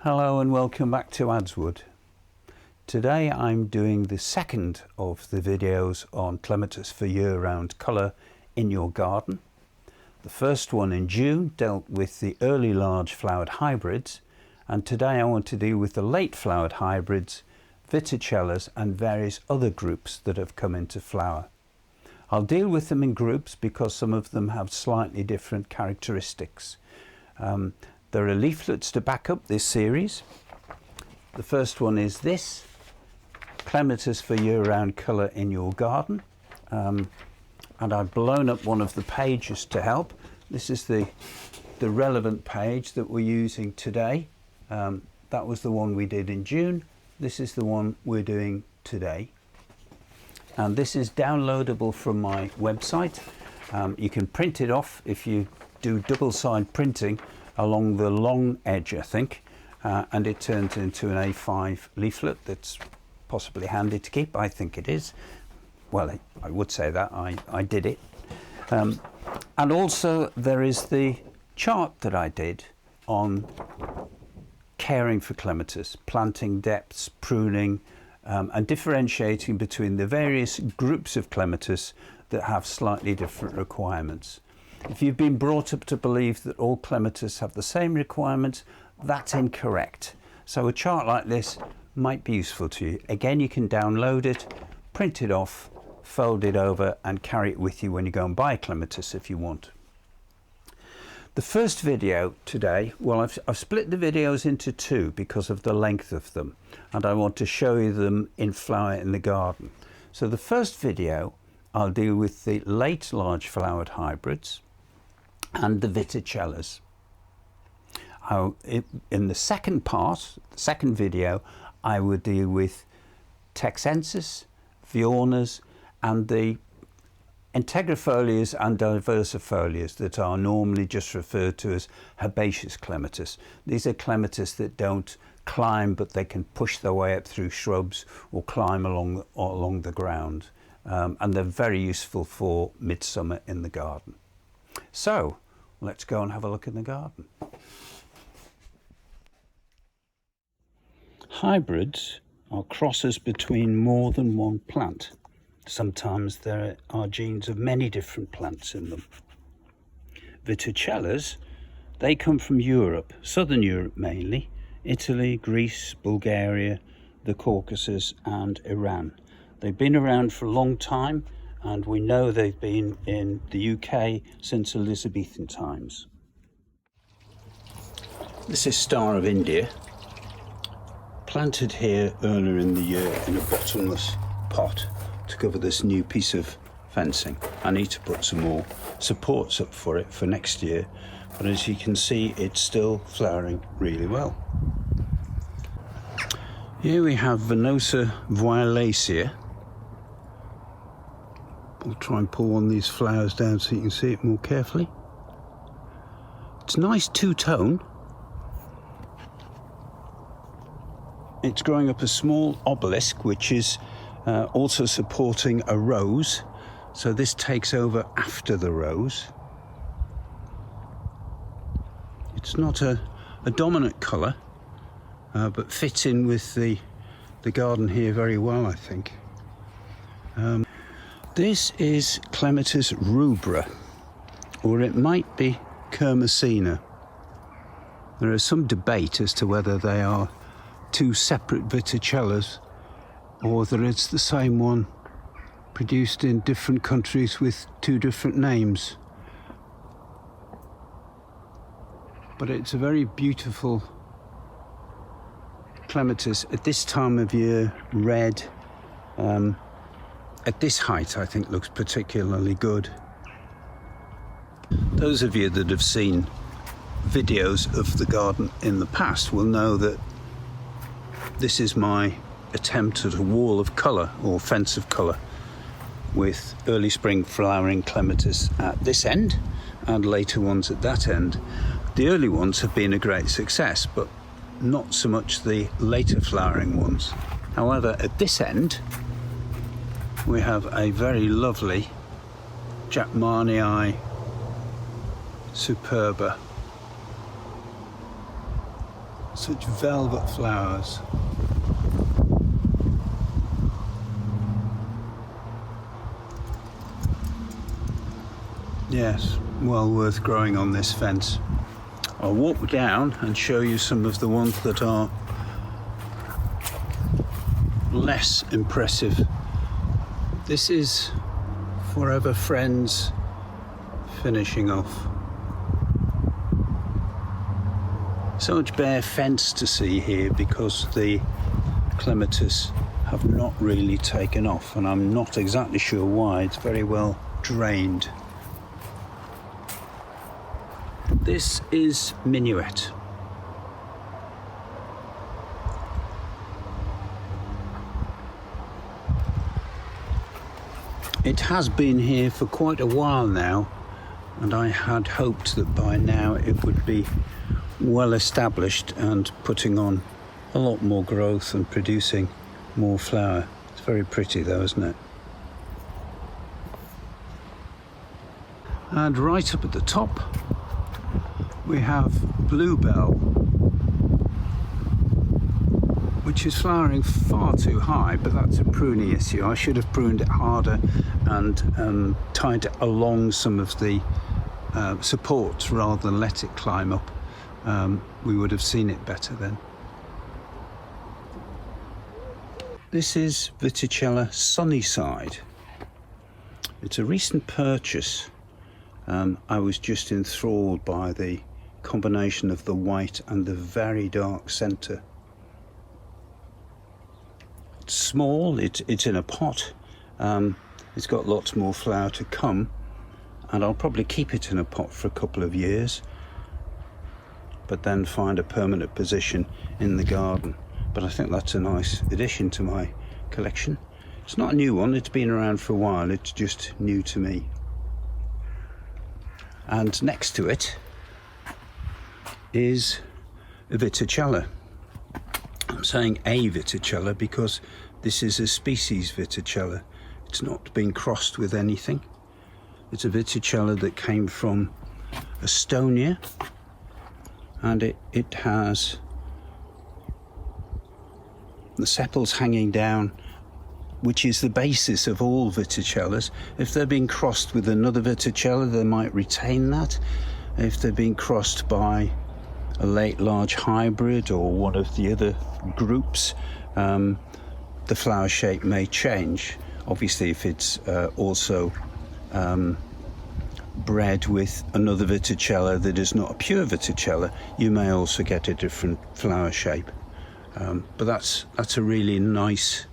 Hello and welcome back to Adswood. Today I'm doing the second of the videos on Clematis for year-round colour in your garden. The first one in June dealt with the early large flowered hybrids, and today I want to deal with the late flowered hybrids, Viticellas and various other groups that have come into flower. I'll deal with them in groups because some of them have slightly different characteristics. There are leaflets to back up this series. The first one is this, Clematis for year-round colour in your garden. And I've blown up one of the pages to help. This is the relevant page that we're using today. That was the one we did in June. This is the one we're doing today. And this is downloadable from my website. You can print it off if you do double-side printing along the long edge, I think, and it turns into an A5 leaflet that's possibly handy to keep. I think it is. Well, I would say that. I did it. And also there is the chart that I did on caring for clematis, planting depths, pruning, and differentiating between the various groups of clematis that have slightly different requirements. If you've been brought up to believe that all clematis have the same requirements, that's incorrect. So a chart like this might be useful to you. Again, you can download it, print it off, fold it over and carry it with you when you go and buy a clematis if you want. The first video today, well, I've split the videos into two because of the length of them, and I want to show you them in flower in the garden. So the first video, I'll deal with the late large flowered hybrids and the Viticellas. In the second part, the second video, I would deal with Texensis, Viornas, and the Integrifolias and Diversifolias that are normally just referred to as herbaceous clematis. These are clematis that don't climb, but they can push their way up through shrubs or climb along the ground. And they're very useful for midsummer in the garden. So let's go and have a look in the garden. Hybrids are crosses between more than one plant. Sometimes there are genes of many different plants in them. Viticellas, they come from Europe, southern Europe mainly, Italy, Greece, Bulgaria, the Caucasus and Iran. They've been around for a long time, and we know they've been in the UK since Elizabethan times. This is Star of India, planted here earlier in the year in a bottomless pot to cover this new piece of fencing. I need to put some more supports up for it for next year, but as you can see, it's still flowering really well. Here we have Vanossa Violacio. I'll try and pull one of these flowers down so you can see it more carefully. It's nice two-tone. It's growing up a small obelisk, which is also supporting a rose. So this takes over after the rose. It's not a dominant colour, but fits in with the garden here very well, I think. This is Clematis rubra, or it might be Kermesina. There is some debate as to whether they are two separate Viticellas or whether it's the same one produced in different countries with two different names. But it's a very beautiful clematis. At this time of year, red. At this height, I think looks particularly good. Those of you that have seen videos of the garden in the past will know that this is my attempt at a wall of colour or fence of colour with early spring flowering clematis at this end and later ones at that end. The early ones have been a great success, but not so much the later flowering ones. However, at this end we have a very lovely Jackmanii superba. Such velvet flowers. Yes, well worth growing on this fence. I'll walk down and show you some of the ones that are less impressive. This is Forever Friends finishing off. So much bare fence to see here because the Clematis have not really taken off, and I'm not exactly sure why. It's very well drained. This is Minuet. It has been here for quite a while now, and I had hoped that by now it would be well established and putting on a lot more growth and producing more flower. It's very pretty though, isn't it? And right up at the top we have Bluebell, which is flowering far too high, but that's a pruning issue. I should have pruned it harder and tied it along some of the supports rather than let it climb up. We would have seen it better then. This is Viticella Sunnyside. It's a recent purchase. I was just enthralled by the combination of the white and the very dark centre. It's small, it's in a pot. It's got lots more flower to come, and I'll probably keep it in a pot for a couple of years, but then find a permanent position in the garden. But I think that's a nice addition to my collection. It's not a new one, it's been around for a while, it's just new to me. And next to it is a Viticella. I'm saying a Viticella because this is a species Viticella. It's not been crossed with anything. It's a Viticella that came from Estonia, and it has the sepals hanging down, which is the basis of all Viticellas. If they're being crossed with another Viticella, they might retain that. If they're being crossed by a late large hybrid or one of the other groups, the flower shape may change. Obviously, if it's also bred with another Viticella that is not a pure Viticella, you may also get a different flower shape. But that's a really nice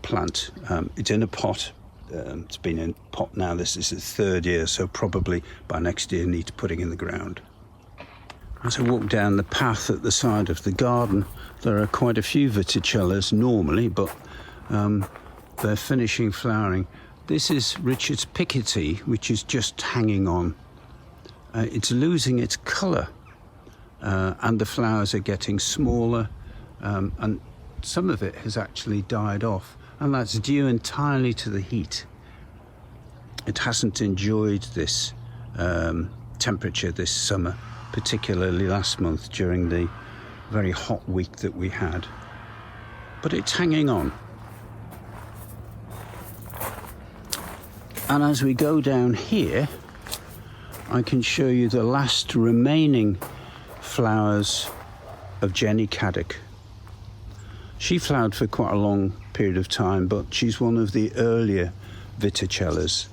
plant. It's in a pot. It's been in pot now. This is its third year, so probably by next year needs putting in the ground. As I walk down the path at the side of the garden, there are quite a few Viticellas normally, but they're finishing flowering. This is Richard's Piketty, which is just hanging on. It's losing its colour, and the flowers are getting smaller, and some of it has actually died off, and that's due entirely to the heat. It hasn't enjoyed this temperature this summer, particularly last month during the very hot week that we had. But it's hanging on. And as we go down here, I can show you the last remaining flowers of Jenny Caddick. She flowered for quite a long period of time, but she's one of the earlier Viticellas.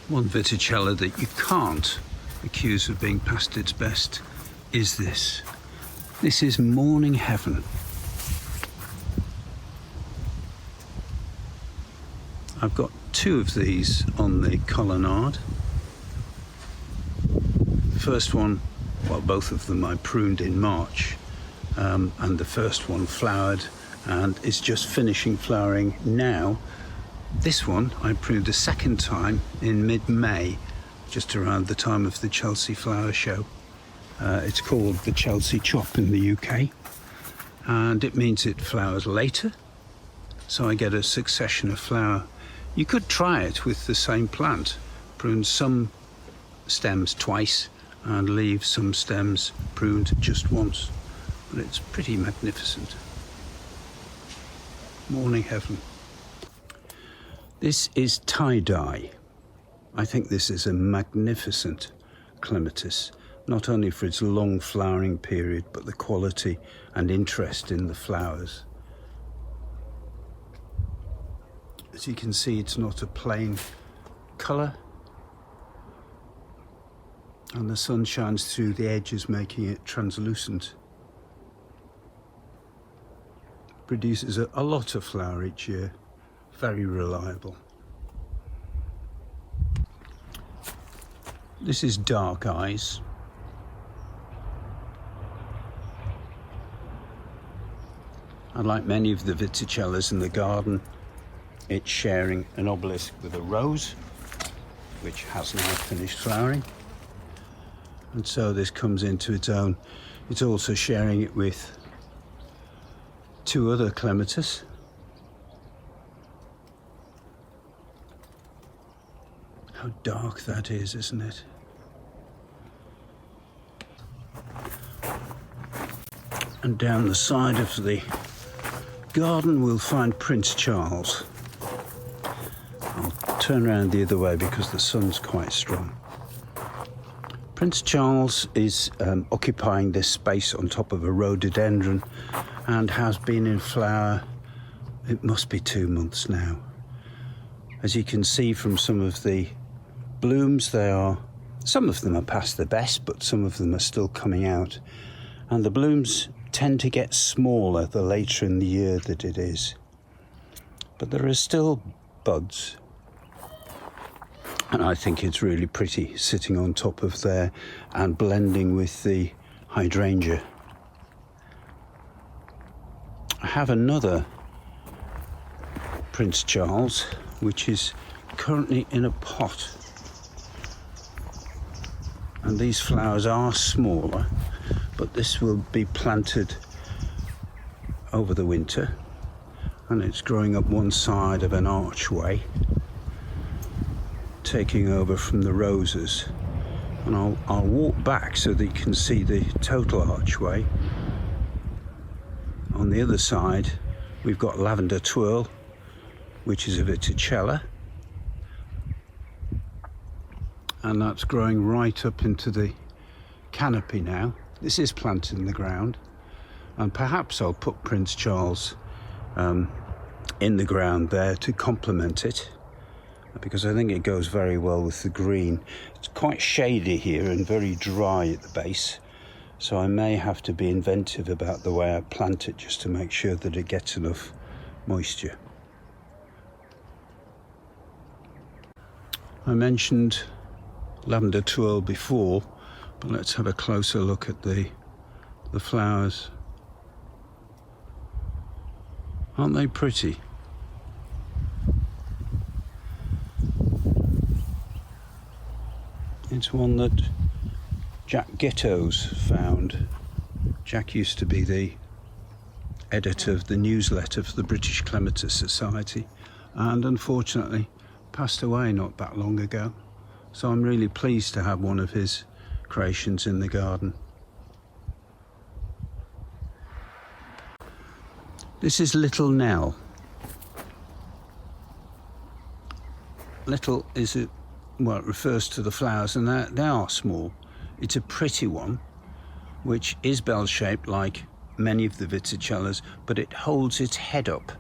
One Viticella that you can't accuse of being past its best is this. This is Morning Heaven. I've got two of these on the colonnade. The first one, well, both of them I pruned in March, and the first one flowered and is just finishing flowering now. This one I pruned a second time in mid-May, just around the time of the Chelsea Flower Show. It's called the Chelsea Chop in the UK, and it means it flowers later, so I get a succession of flower. You could try it with the same plant, prune some stems twice and leave some stems pruned just once, but it's pretty magnificent. Morning heaven. This is tie-dye. I think this is a magnificent clematis, not only for its long flowering period, but the quality and interest in the flowers. As you can see, it's not a plain colour, and the sun shines through the edges, making it translucent. Produces a lot of flower each year, very reliable. This is Dark Eyes. And like many of the Viticellas in the garden, it's sharing an obelisk with a rose, which has now finished flowering. And so this comes into its own. It's also sharing it with two other clematis. How dark that is, isn't it? And down the side of the garden we'll find Prince Charles. I'll turn around the other way because the sun's quite strong. Prince Charles is occupying this space on top of a rhododendron and has been in flower, it must be 2 months now. As you can see from some of the blooms, some of them are past the best, but some of them are still coming out. And the blooms tend to get smaller the later in the year that it is. But there are still buds. And I think it's really pretty sitting on top of there and blending with the hydrangea. I have another Prince Charles, which is currently in a pot. And these flowers are smaller, but this will be planted over the winter, and it's growing up one side of an archway, taking over from the roses. And I'll walk back so that you can see the total archway. On the other side we've got Lavender Twirl, which is a Viticella, and that's growing right up into the canopy now. This is planted in the ground, and perhaps I'll put Prince Charles in the ground there to complement it, because I think it goes very well with the green. It's quite shady here and very dry at the base, so I may have to be inventive about the way I plant it just to make sure that it gets enough moisture. I mentioned Lavender Twirl before, but let's have a closer look at the flowers. Aren't they pretty? It's one that Jack Ghettos found. Jack used to be the editor of the newsletter for the British Clematis Society, and unfortunately passed away not that long ago. So I'm really pleased to have one of his creations in the garden. This is Little Nell. Little is it refers to the flowers, and they are small. It's a pretty one, which is bell-shaped like many of the Viticellas, but it holds its head up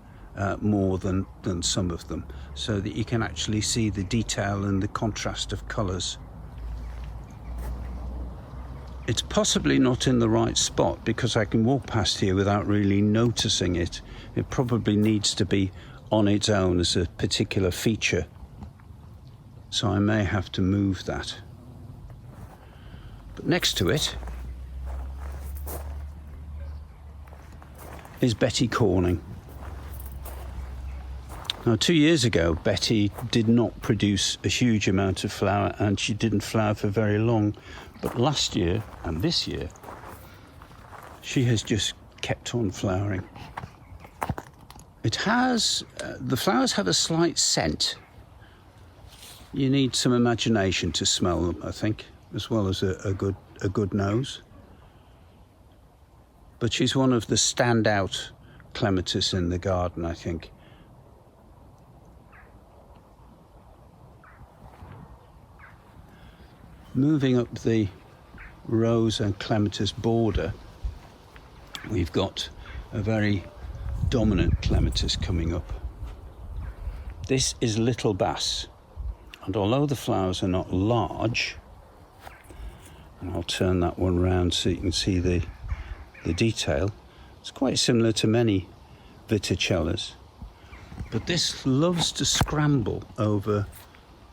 more than some of them, so that you can actually see the detail and the contrast of colours. It's possibly not in the right spot because I can walk past here without really noticing it. It probably needs to be on its own as a particular feature, so I may have to move that. But next to it is Betty Corning. Now, 2 years ago, Betty did not produce a huge amount of flower, and she didn't flower for very long. But last year and this year, she has just kept on flowering. It has, the flowers have a slight scent. You need some imagination to smell them, I think. as well as a good nose. But she's one of the standout clematis in the garden, I think. Moving up the rose and clematis border, we've got a very dominant clematis coming up. This is Little Bass, and although the flowers are not large, and I'll turn that one round so you can see the detail, it's quite similar to many Viticellas, but this loves to scramble over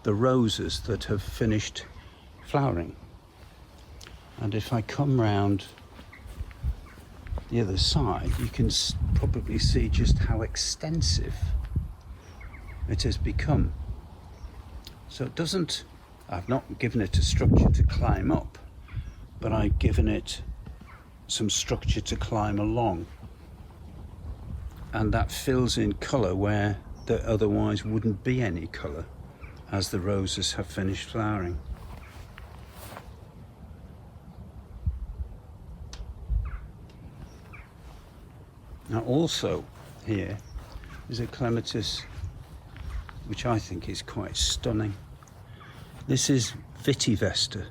the roses that have finished flowering. And if I come round the other side, you can probably see just how extensive it has become. So it doesn't, I've not given it a structure to climb up, but I've given it some structure to climb along, and that fills in colour where there otherwise wouldn't be any colour as the roses have finished flowering. Now also here is a clematis which I think is quite stunning. This is Fitty Vesta.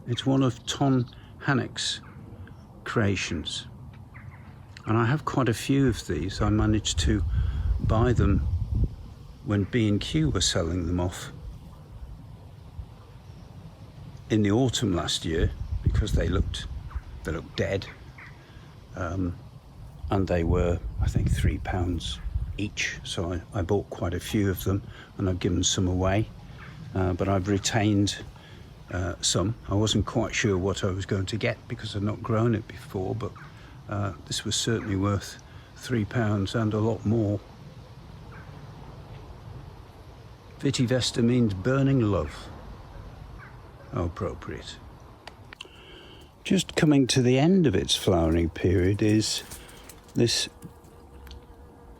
It's one of Ton Hannock's creations, and I have quite a few of these. I managed to buy them when B&Q were selling them off in the autumn last year, because they looked dead, and they were, I think, £3 each. So I bought quite a few of them, and I've given some away, but I've retained some. I wasn't quite sure what I was going to get because I'd not grown it before, but this was certainly worth £3 and a lot more. Fitty Vesta means burning love. How appropriate. Just coming to the end of its flowering period is this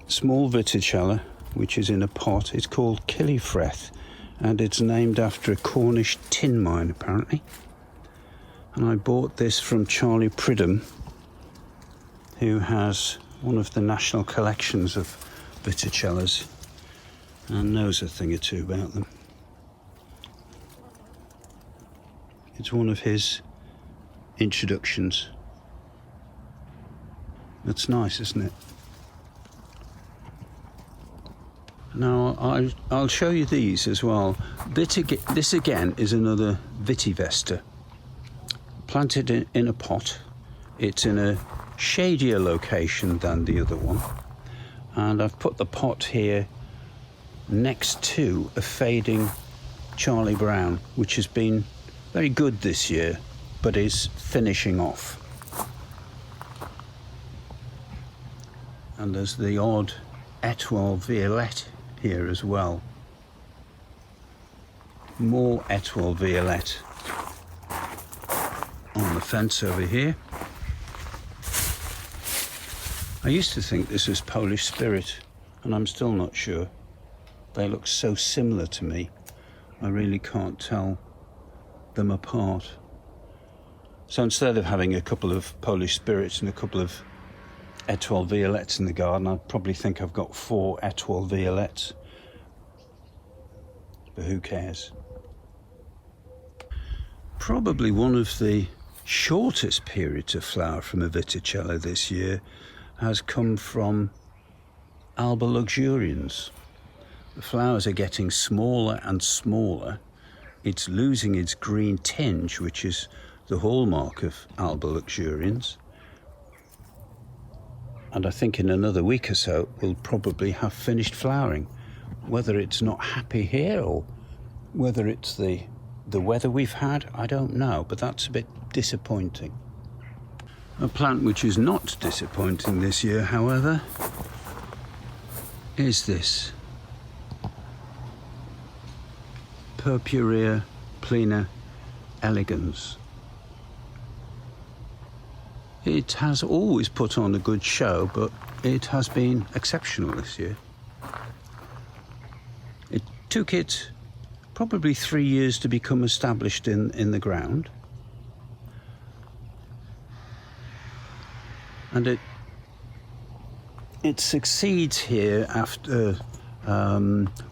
small Viticella, which is in a pot. It's called Killyfreth, and it's named after a Cornish tin mine, apparently. And I bought this from Charlie Pridham, who has one of the national collections of Viticellas and knows a thing or two about them. It's one of his introductions. That's nice, isn't it? Now I'll show you these as well. This again is another Fitty Vesta, planted in a pot. It's in a shadier location than the other one, and I've put the pot here next to a fading Charlie Brown, which has been very good this year but is finishing off. And there's the odd Étoile Violette here as well. More Étoile Violette on the fence over here. I used to think this was Polish Spirit, and I'm still not sure. They look so similar to me, I really can't tell them apart. So instead of having a couple of Polish Spirits and a couple of Étoile Violettes in the garden, I probably think I've got 4 Étoile Violettes. But who cares? Probably one of the shortest periods of flower from a Viticella this year has come from Alba luxurians. The flowers are getting smaller and smaller. It's losing its green tinge, which is the hallmark of Alba luxurians. And I think in another week or so we'll probably have finished flowering. Whether it's not happy here or whether it's the weather we've had, I don't know, but that's a bit disappointing. A plant which is not disappointing this year, however, is this Purpurea plena elegans. It has always put on a good show, but it has been exceptional this year. It took it probably 3 years to become established in the ground. And it succeeds here after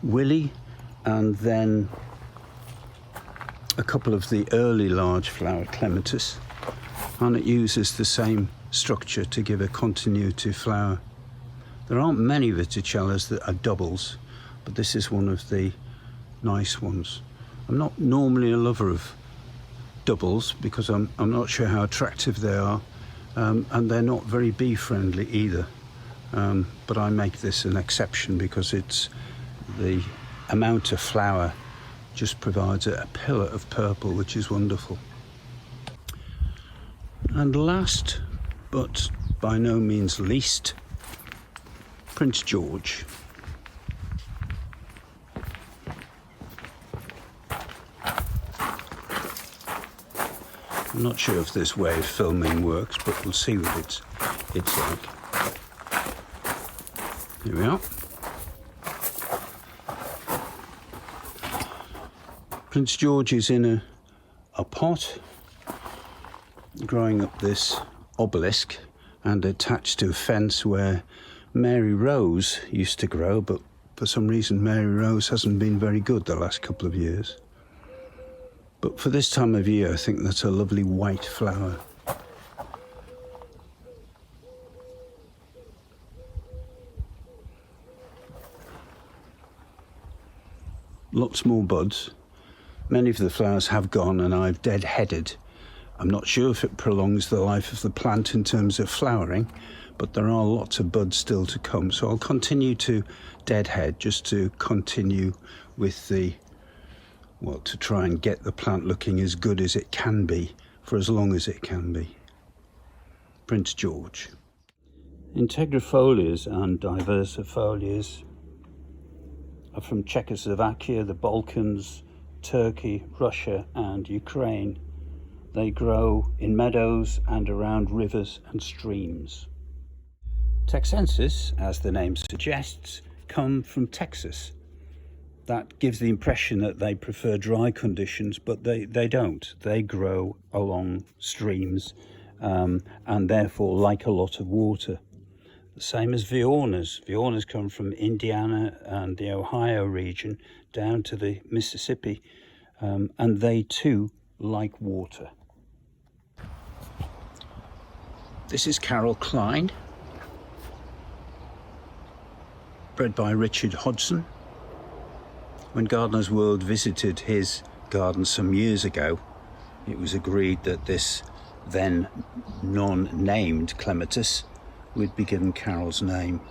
Willie, and then a couple of the early large flower Clematis, and it uses the same structure to give a continuity flower. There aren't many Viticellas that are doubles, but this is one of the nice ones. I'm not normally a lover of doubles because I'm not sure how attractive they are, and they're not very bee friendly either. But I make this an exception because it's the amount of flower just provides a pillar of purple, which is wonderful. And last, but by no means least, Prince George. I'm not sure if this way of filming works, but we'll see what it's like. Here we are. Prince George is in a pot, growing up this obelisk and attached to a fence where Mary Rose used to grow, but for some reason Mary Rose hasn't been very good the last couple of years. But for this time of year, I think that's a lovely white flower. Lots more buds. Many of the flowers have gone and I've deadheaded. I'm not sure if it prolongs the life of the plant in terms of flowering, but there are lots of buds still to come. So I'll continue to deadhead just to continue with the, well, to try and get the plant looking as good as it can be for as long as it can be. Prince George. Integrifolias and Diversifolias are from Czechoslovakia, the Balkans, Turkey, Russia and Ukraine. They grow in meadows and around rivers and streams. Texensis, as the name suggests, come from Texas. That gives the impression that they prefer dry conditions, but they don't. They grow along streams and therefore like a lot of water. The same as Viornas. Viornas come from Indiana and the Ohio region down to the Mississippi, and they too like water. This is Carol Klein, bred by Richard Hodgson. When Gardener's World visited his garden some years ago, it was agreed that this then non-named Clematis would be given Carol's name.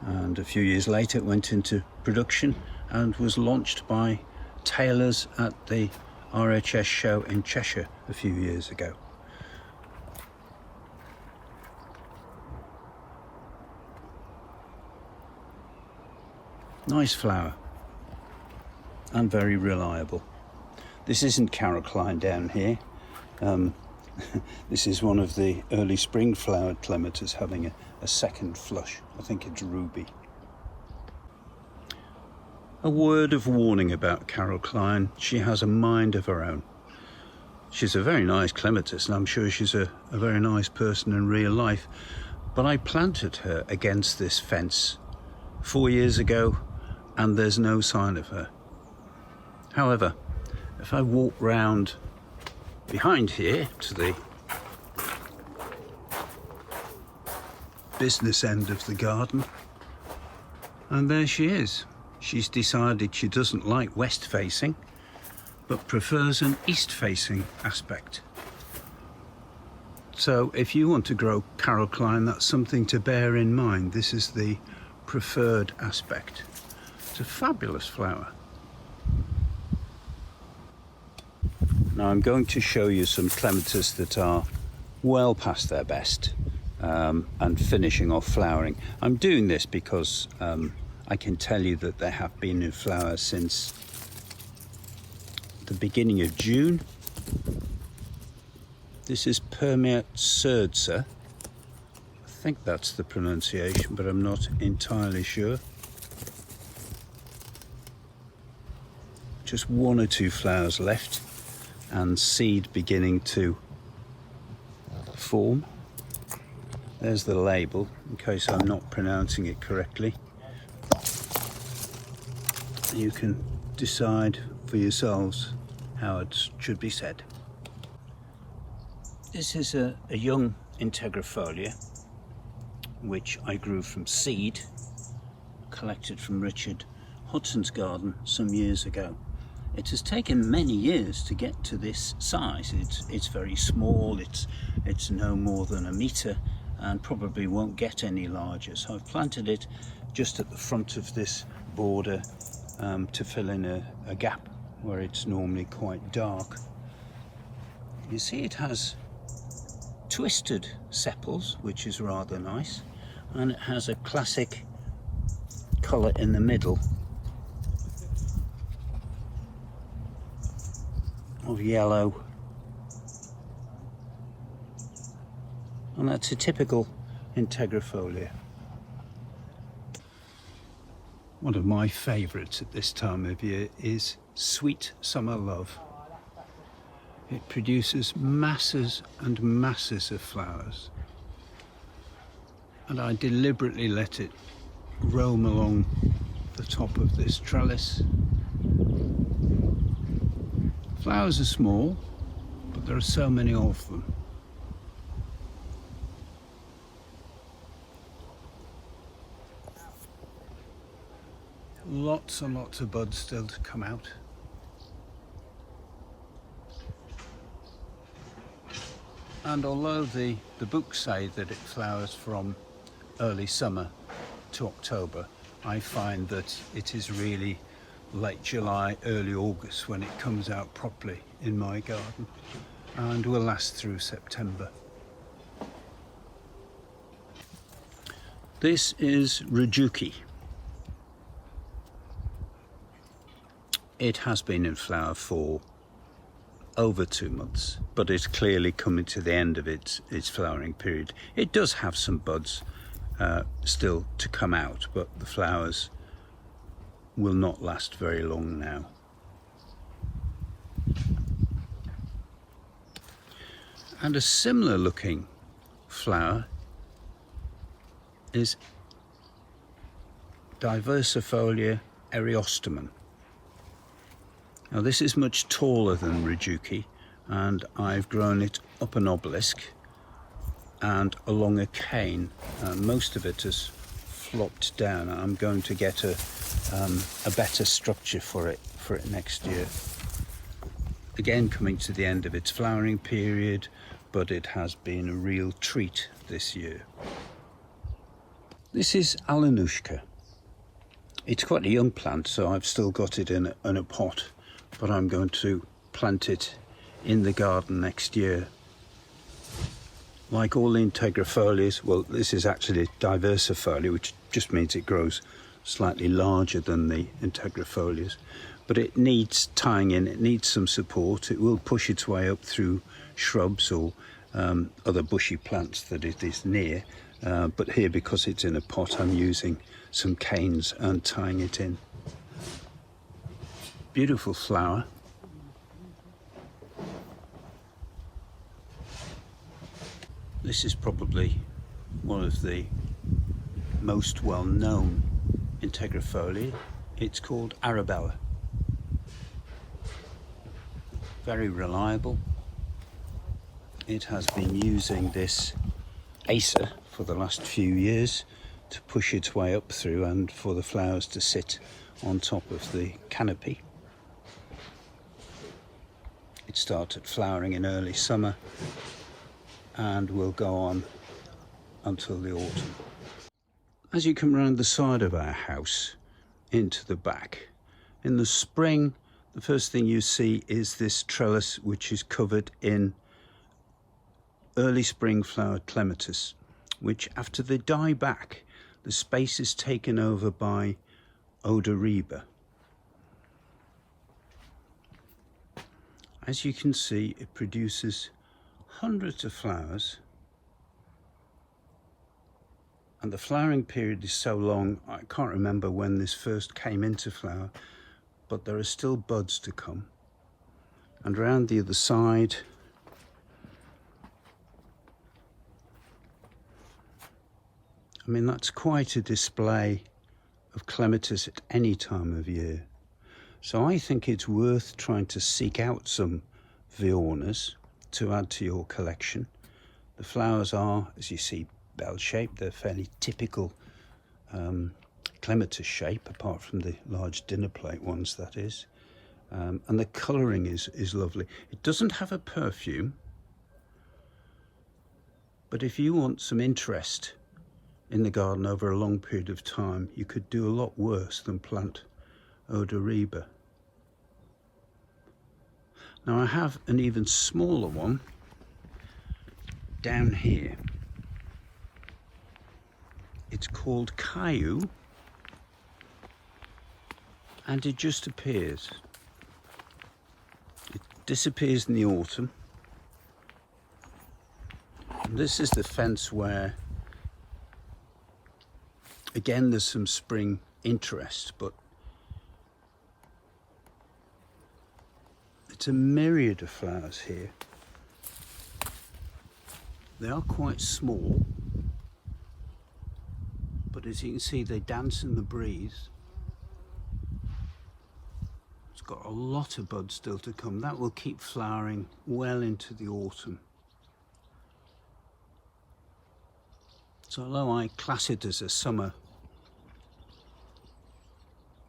And a few years later it went into production and was launched by tailors at the RHS show in Cheshire a few years ago. Nice flower and very reliable. This isn't Carol Klein down here. This is one of the early spring flowered Clematis having a second flush. I think it's ruby. A word of warning about Carol Klein. She has a mind of her own. She's a very nice Clematis and I'm sure she's a very nice person in real life. But I planted her against this fence 4 years ago and there's no sign of her. However, if I walk round behind here to the business end of the garden, and there she is. She's decided she doesn't like west facing, but prefers an east facing aspect. So if you want to grow Carol Klein, that's something to bear in mind. This is the preferred aspect. It's a fabulous flower. Now I'm going to show you some Clematis that are well past their best and finishing off flowering. I'm doing this because I can tell you that they have been in flower since the beginning of June. This is Permeat Surdsa. I think that's the pronunciation, but I'm not entirely sure. just one or two flowers left and seed beginning to form. There's the label, in case I'm not pronouncing it correctly. You can decide for yourselves how it should be said. This is a young Integrifolia, which I grew from seed, collected from Richard Hudson's garden some years ago. It has taken many years to get to this size. It's very small, it's no more than 1 metre and probably won't get any larger. So I've planted it just at the front of this border to fill in a gap where it's normally quite dark. You see it has twisted sepals, which is rather nice, and it has a classic colour in the middle of yellow, and that's a typical Integrifolia. One of my favourites at this time of year is Sweet Summer Love. It produces masses and masses of flowers, and I deliberately let it roam along the top of this trellis. Flowers are small, but there are so many of them. Lots and lots of buds still to come out. And although the books say that it flowers from early summer to October, I find that it is really late July, early August when it comes out properly in my garden, and will last through September. This is Rajuki. It has been in flower for over 2 months, but it's clearly coming to the end of its flowering period. It does have some buds still to come out, but the flowers will not last very long now. And a similar looking flower is Diversifolia Eryosamine. Now this is much taller than Rajuki, and I've grown it up an obelisk and along a cane. Most of it has flopped down. I'm going to get a better structure for it next year. Again, coming to the end of its flowering period, but it has been a real treat this year. This is Alenushka. It's quite a young plant, so I've still got it in a pot, but I'm going to plant it in the garden next year. Like all the Integrifolias, well, this is actually Diversifolia, which just means it grows slightly larger than the Integrifolias, but it needs tying in, it needs some support. It will push its way up through shrubs or other bushy plants that it is near, but here, because it's in a pot, I'm using some canes and tying it in. Beautiful flower. This is probably one of the most well-known Integrifolia. It's called Arabella. Very reliable. It has been using this acer for the last few years to push its way up through and for the flowers to sit on top of the canopy. It started flowering in early summer and will go on until the autumn. As you come around the side of our house into the back, in the spring, the first thing you see is this trellis which is covered in early spring flowered Clematis, which after they die back, the space is taken over by Arabella. As you can see, it produces hundreds of flowers, and the flowering period is so long, I can't remember when this first came into flower, but there are still buds to come. And around the other side, I mean, that's quite a display of clematis at any time of year. So I think it's worth trying to seek out some Viornas to add to your collection. The flowers are, as you see, bell-shaped. They're fairly typical clematis shape, apart from the large dinner plate ones, that is. And the colouring is lovely. It doesn't have a perfume, but if you want some interest in the garden over a long period of time, you could do a lot worse than plant Odoriba. Now I have an even smaller one down here. It's called Caillou, and it just appears. It disappears in the autumn. And this is the fence where, again, there's some spring interest, but it's a myriad of flowers here. They are quite small, but as you can see, they dance in the breeze. It's got a lot of buds still to come. That will keep flowering well into the autumn. So although I class it as a summer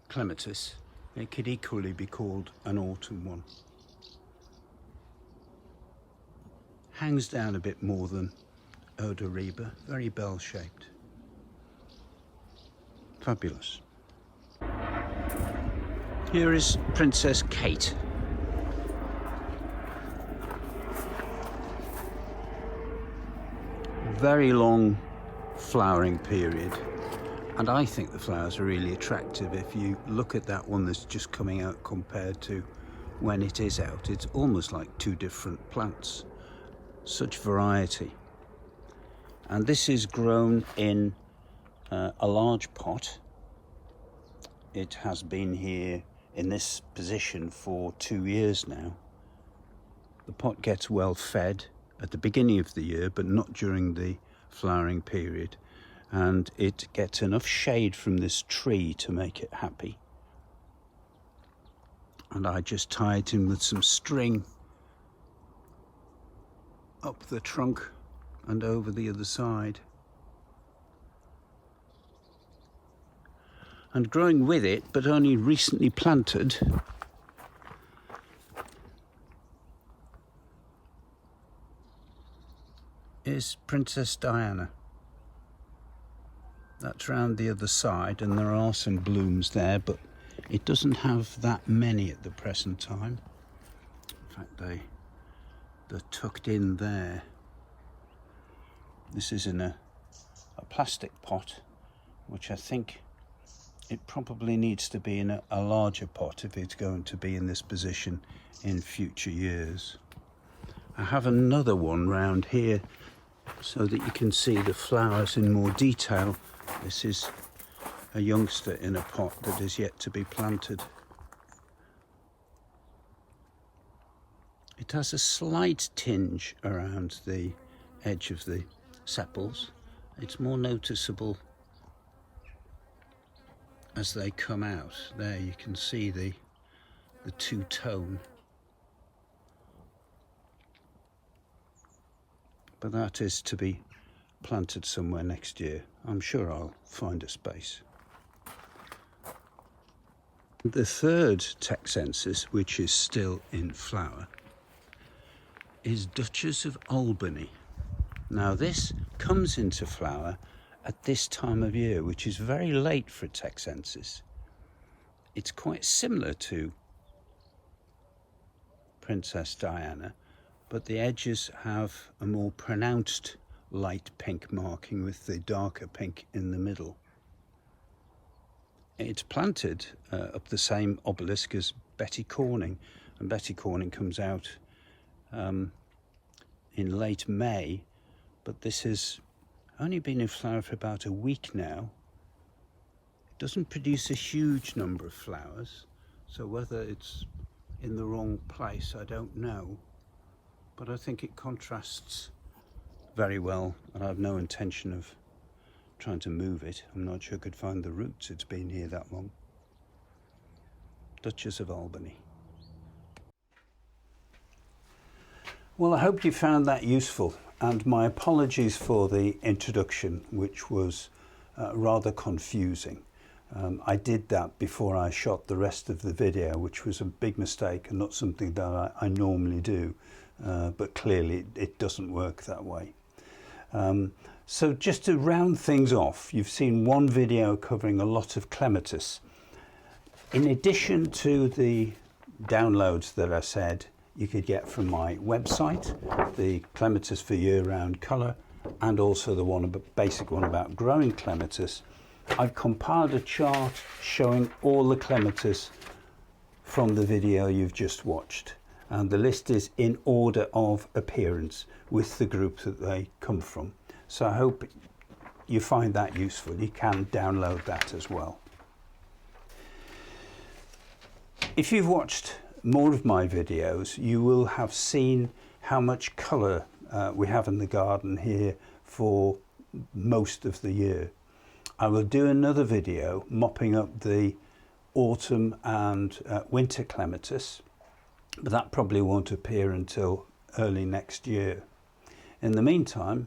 clematis, it could equally be called an autumn one. Hangs down a bit more than Odoriba, very bell-shaped. Fabulous. Here is Princess Kate. Very long flowering period, and I think the flowers are really attractive. If you look at that one that's just coming out compared to when it is out, it's almost like two different plants. Such variety. And this is grown in a large pot. It has been here in this position for 2 years now. The pot gets well fed at the beginning of the year, but not during the flowering period, and it gets enough shade from this tree to make it happy. And I just tie it in with some string up the trunk and over the other side. And growing with it, but only recently planted, is Princess Diana. That's round the other side, and there are some blooms there, but it doesn't have that many at the present time. In fact, they're tucked in there. This is in a plastic pot, which I think it probably needs to be in a larger pot if it's going to be in this position in future years. I have another one round here so that you can see the flowers in more detail. This is a youngster in a pot that is yet to be planted. It has a slight tinge around the edge of the sepals. It's more noticeable as they come out. There you can see the two-tone. But that is to be planted somewhere next year. I'm sure I'll find a space. The third Texensis, which is still in flower, is Duchess of Albany. Now this comes into flower at this time of year, which is very late for Texensis. It's quite similar to Princess Diana, but the edges have a more pronounced light pink marking with the darker pink in the middle. It's planted up the same obelisk as Betty Corning, and Betty Corning comes out in late May, but this has only been in flower for about a week now. It doesn't produce a huge number of flowers, So whether it's in the wrong place, I don't know, but I think it contrasts very well, and I have no intention of trying to move it. I'm not sure I could find the roots. It's been here that long. Duchess of Albany. Well, I hope you found that useful, and my apologies for the introduction, which was rather confusing. I did that before I shot the rest of the video, which was a big mistake and not something that I normally do, but clearly it doesn't work that way. So just to round things off, you've seen one video covering a lot of Clematis. In addition to the downloads that I said you could get from my website, the Clematis for Year-Round Colour, and also the one, basic one about growing Clematis, I've compiled a chart showing all the Clematis from the video you've just watched, and the list is in order of appearance with the group that they come from. So I hope you find that useful. You can download that as well. If you've watched more of my videos, you will have seen how much colour we have in the garden here for most of the year. I will do another video mopping up the autumn and winter Clematis, but that probably won't appear until early next year. In the meantime,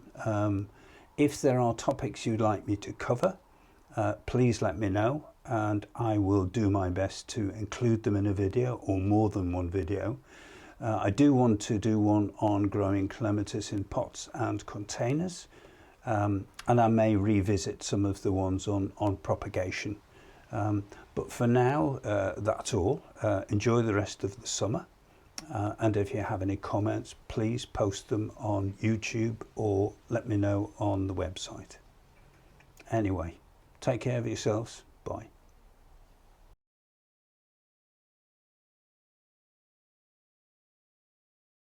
if there are topics you'd like me to cover, please let me know, and I will do my best to include them in a video, or more than one video. I do want to do one on growing Clematis in pots and containers, and I may revisit some of the ones on propagation. But for now, that's all. Enjoy the rest of the summer, and if you have any comments, please post them on YouTube or let me know on the website. Anyway, take care of yourselves. Bye.